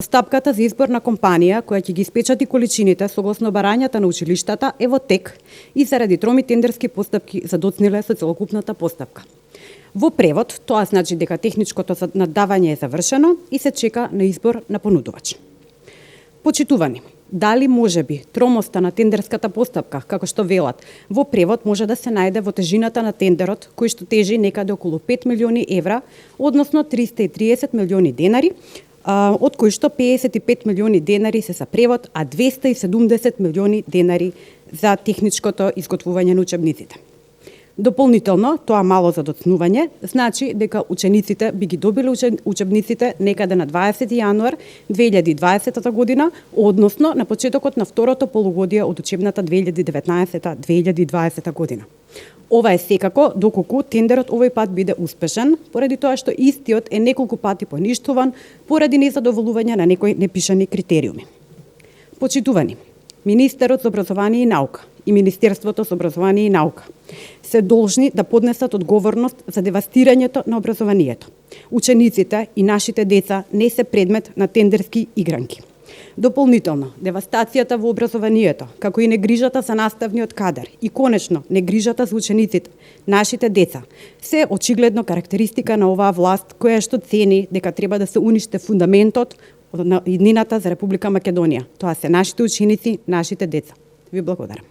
Стапката за избор на компанија која ќе ги испечати количините согласно барањата на училиштата е во тек и заради троми тендерски постапки задоцниле со целокупната постапка. Во превод, тоа значи дека техничкото наддавање е завршено и се чека на избор на понудувач. Почитувани, дали можеби тромоста на тендерската постапка, како што велат, во превод може да се најде во тежината на тендерот, кој што тежи некаде околу 5 милиони евра, односно 330 милиони денари, од кои што 55 милиони денари се за превод, а 270 милиони денари за техничкото изготвување на учебниците. Дополнително, тоа мало задоцнување значи дека учениците би ги добиле учебниците некаде на 20 јануар 2020 година, односно на почетокот на второто полугодие од учебната 2019-2020 година. Ова е секако доколку тендерот овој пат биде успешен, поради тоа што истиот е неколку пати поништуван поради незадоволување на некои непишани критериуми. Почитувани, Министерот за образование и наука и Министерството за образование и наука се должни да поднесат одговорност за девастирањето на образованието. Учениците и нашите деца не се предмет на тендерски игранки. Дополнително, девастацијата во образованието, како и негрижата за наставниот кадар и конечно негрижата за учениците, нашите деца, се очигледно карактеристика на оваа власт која што цени дека треба да се униште фундаментот на иднината за Република Македонија. Тоа се нашите ученици, нашите деца. Ви благодарам.